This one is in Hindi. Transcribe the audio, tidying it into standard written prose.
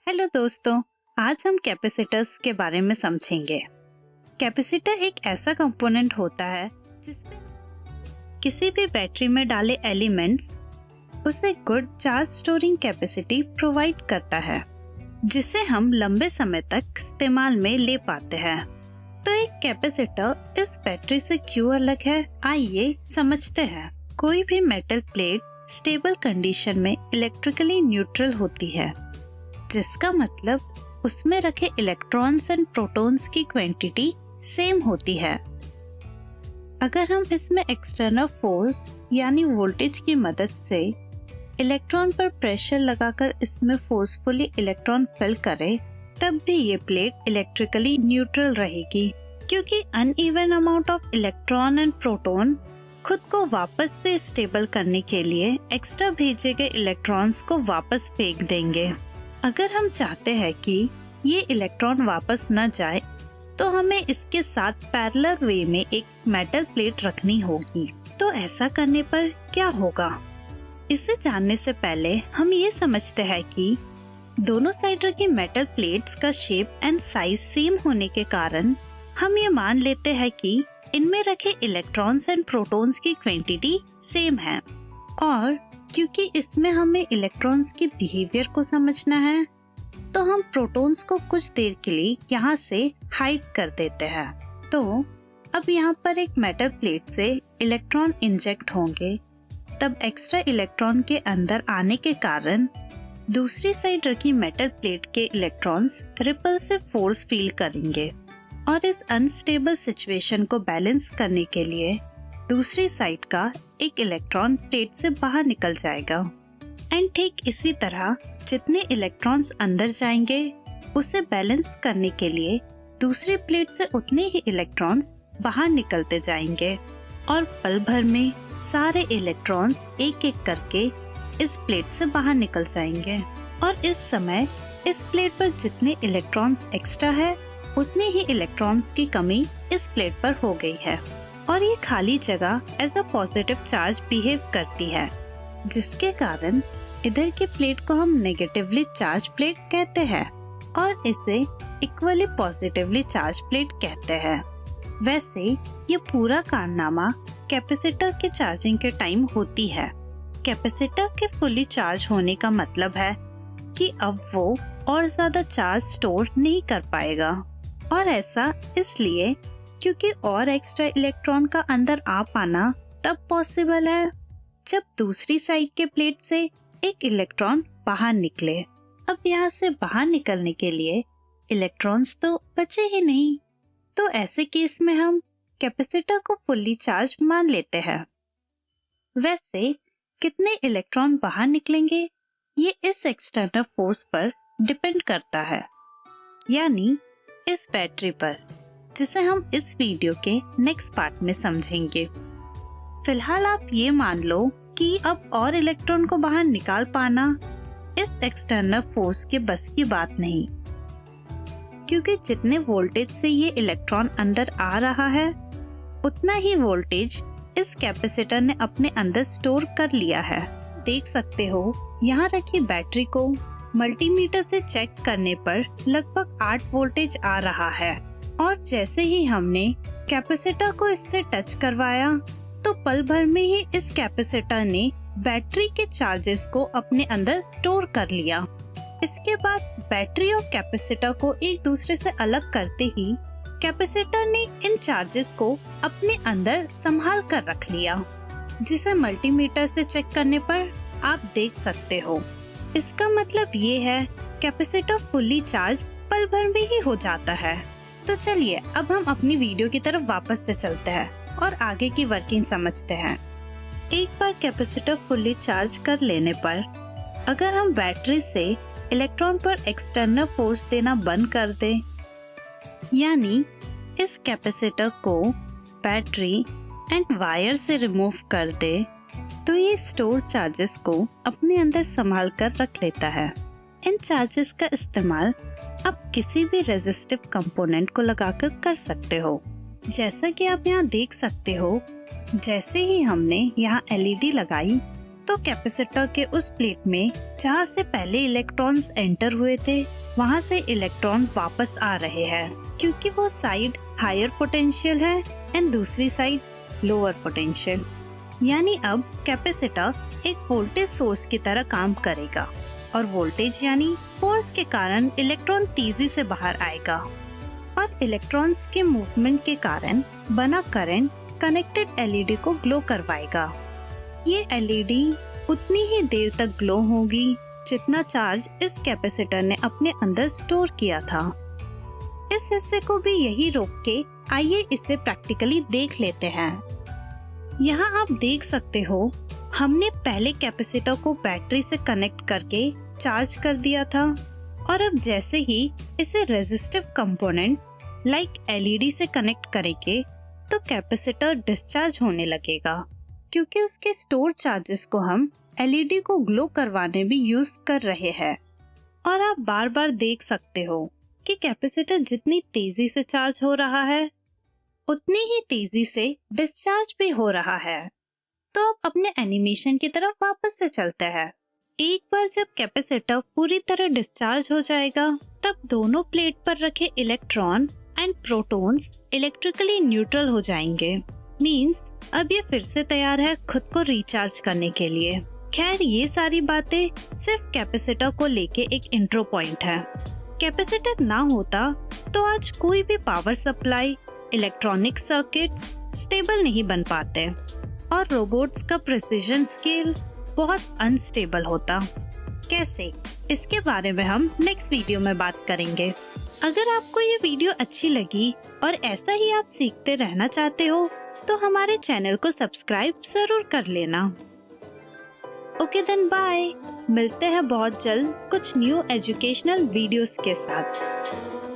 हेलो दोस्तों, आज हम कैपेसिटर्स के बारे में समझेंगे। कैपेसिटर एक ऐसा कंपोनेंट होता है जिसमें किसी भी बैटरी में डाले एलिमेंट्स उसे good charge storing capacity provide करता है, जिसे हम लंबे समय तक इस्तेमाल में ले पाते हैं। तो एक कैपेसिटर इस बैटरी से क्यों अलग है, आइए समझते हैं। कोई भी मेटल प्लेट स्टेबल कंडीशन में इलेक्ट्रिकली न्यूट्रल होती है, जिसका मतलब उसमें रखे इलेक्ट्रॉन्स एंड प्रोटॉन्स की क्वांटिटी सेम होती है। अगर हम इसमें एक्सटर्नल फोर्स यानी वोल्टेज की मदद से इलेक्ट्रॉन पर प्रेशर लगाकर इसमें फोर्सफुली इलेक्ट्रॉन फिल करें, तब भी ये प्लेट इलेक्ट्रिकली न्यूट्रल रहेगी, क्योंकि uneven amount of electron and proton खुद को वापस से स्टेबल करने के लिए एक्स्ट्रा भेजे गए इलेक्ट्रॉन्स को वापस फेंक देंगे। अगर हम चाहते हैं कि ये इलेक्ट्रॉन वापस न जाए, तो हमें इसके साथ पैरेलल वे में एक मेटल प्लेट रखनी होगी। तो ऐसा करने पर क्या होगा, इसे जानने से पहले हम ये समझते हैं कि दोनों साइड की मेटल प्लेट्स का शेप एंड साइज सेम होने के कारण हम ये मान लेते हैं कि इनमें रखे इलेक्ट्रॉन्स एंड प्रोटॉन्स की क्वांटिटी सेम है। और क्योंकि इसमें हमें इलेक्ट्रॉन्स की बिहेवियर को समझना है, तो हम प्रोटॉन्स को कुछ देर के लिए यहाँ से हाइड कर देते हैं। तो अब यहाँ पर एक मेटल प्लेट से इलेक्ट्रॉन इंजेक्ट होंगे, तब एक्स्ट्रा इलेक्ट्रॉन के अंदर आने के कारण दूसरी साइड रखी मेटल प्लेट के इलेक्ट्रॉन्स रिपल्सिव फोर्स फील करेंगे, और इस अनस्टेबल सिचुएशन को बैलेंस करने के लिए दूसरी साइड का एक इलेक्ट्रॉन प्लेट से बाहर निकल जाएगा। एंड ठीक इसी तरह जितने इलेक्ट्रॉन्स अंदर जाएंगे, उसे बैलेंस करने के लिए दूसरी प्लेट से उतने ही इलेक्ट्रॉन्स बाहर निकलते जाएंगे, और पल भर में सारे इलेक्ट्रॉन्स एक एक करके इस प्लेट से बाहर निकल जाएंगे। और इस समय इस प्लेट पर जितने इलेक्ट्रॉन्स एक्स्ट्रा है, उतने ही इलेक्ट्रॉन्स की कमी इस प्लेट पर हो गई है, और ये खाली जगह as a positive charge behave करती है, जिसके कारण इधर की प्लेट को हम नेगेटिवली चार्ज प्लेट कहते हैं और इसे इक्वली पॉजिटिवली चार्ज प्लेट कहते हैं। वैसे ये पूरा कारनामा कैपेसिटर के चार्जिंग के टाइम होती है। कैपेसिटर के फुली चार्ज होने का मतलब है कि अब वो और ज्यादा चार्ज स्टोर नहीं कर पाएगा, और ऐसा इसलिए क्योंकि और एक्स्ट्रा इलेक्ट्रॉन का अंदर आ पाना तब पॉसिबल है जब दूसरी साइड के प्लेट से एक इलेक्ट्रॉन बाहर निकले। अब यहाँ से बाहर निकलने के लिए इलेक्ट्रॉन्स तो बचे ही नहीं, तो ऐसे केस में हम कैपेसिटर को फुल्ली चार्ज मान लेते हैं। वैसे कितने इलेक्ट्रॉन बाहर निकलेंगे, ये इस एक्सटर्नल फोर्स पर डिपेंड करता है, यानी इस बैटरी पर, जिसे हम इस वीडियो के नेक्स्ट पार्ट में समझेंगे। फिलहाल आप ये मान लो कि अब और इलेक्ट्रॉन को बाहर निकाल पाना इस एक्सटर्नल फोर्स के बस की बात नहीं, क्योंकि जितने वोल्टेज से ये इलेक्ट्रॉन अंदर आ रहा है, उतना ही वोल्टेज इस कैपेसिटर ने अपने अंदर स्टोर कर लिया है। देख सकते हो, यहाँ रखी बैटरी को मल्टीमीटर से चेक करने पर लगभग 8 वोल्टेज आ रहा है, और जैसे ही हमने कैपेसिटर को इससे टच करवाया, तो पल भर में ही इस कैपेसिटर ने बैटरी के चार्जेस को अपने अंदर स्टोर कर लिया। इसके बाद बैटरी और कैपेसिटर को एक दूसरे से अलग करते ही कैपेसिटर ने इन चार्जेस को अपने अंदर संभाल कर रख लिया, जिसे मल्टीमीटर से चेक करने पर आप देख सकते हो। इसका मतलब ये है कैपेसिटर फुल्ली चार्ज पल भर में ही हो जाता है। तो चलिए अब हम अपनी वीडियो की तरफ वापस से चलते हैं और आगे की वर्किंग समझते हैं। एक बार कैपेसिटर फुल्ली चार्ज कर लेने पर अगर हम बैटरी से इलेक्ट्रॉन पर एक्सटर्नल फोर्स देना बंद कर दें, यानी इस कैपेसिटर को बैटरी एंड वायर से रिमूव कर दे, तो ये स्टोर चार्जेस को अपने अंदर संभाल कर रख लेता है। इन चार्जेस का इस्तेमाल आप किसी भी रेजिस्टिव कंपोनेंट को लगाकर कर सकते हो। जैसा कि आप यहाँ देख सकते हो, जैसे ही हमने यहाँ एलईडी लगाई, तो कैपेसिटर के उस प्लेट में जहाँ से पहले इलेक्ट्रॉन्स एंटर हुए थे वहाँ से इलेक्ट्रॉन वापस आ रहे हैं, क्योंकि वो साइड हायर पोटेंशियल है एंड दूसरी साइड लोअर पोटेंशियल। यानी अब कैपेसिटर एक वोल्टेज सोर्स की तरह काम करेगा और वोल्टेज यानी फोर्स के कारण इलेक्ट्रॉन तेजी से बाहर आएगा और इलेक्ट्रॉन्स के मूवमेंट के कारण बना करंट कनेक्टेड एलईडी को ग्लो करवाएगा। ये एलईडी उतनी ही देर तक ग्लो होगी जितना चार्ज इस कैपेसिटर ने अपने अंदर स्टोर किया था। इस हिस्से को भी यही रोक के आइए इसे प्रैक्टिकली देख लेते हैं। यहाँ आप देख सकते हो हमने पहले कैपेसिटर को बैटरी से कनेक्ट करके चार्ज कर दिया था और अब जैसे ही इसे रेजिस्टिव कंपोनेंट लाइक एलईडी से कनेक्ट करेंगे तो कैपेसिटर डिस्चार्ज होने लगेगा, क्योंकि उसके स्टोर चार्जेस को हम एलईडी को ग्लो करवाने में यूज कर रहे हैं। और आप बार बार देख सकते हो कि कैपेसिटर जितनी तेजी से चार्ज हो रहा है उतनी ही तेजी से डिस्चार्ज भी हो रहा है। तो अब अपने एनिमेशन की तरफ वापस से चलते हैं। एक बार जब कैपेसिटर पूरी तरह डिस्चार्ज हो जाएगा तब दोनों प्लेट पर रखे electron and protons electrically neutral हो जाएंगे। मींस अब ये फिर से तैयार है खुद को रिचार्ज करने के लिए। खैर ये सारी बातें सिर्फ कैपेसिटर को लेके एक इंट्रो पॉइंट है। कैपेसिटर ना होता तो आज कोई भी power supply, electronic circuits stable नहीं बन पाते और रोबोट्स का प्रिसीजन स्केल बहुत अनस्टेबल होता। कैसे, इसके बारे में हम नेक्स्ट वीडियो में बात करेंगे। अगर आपको ये वीडियो अच्छी लगी और ऐसा ही आप सीखते रहना चाहते हो तो हमारे चैनल को सब्सक्राइब जरूर कर लेना। ओके देन बाय, मिलते हैं बहुत जल्द कुछ न्यू एजुकेशनल वीडियोस के साथ।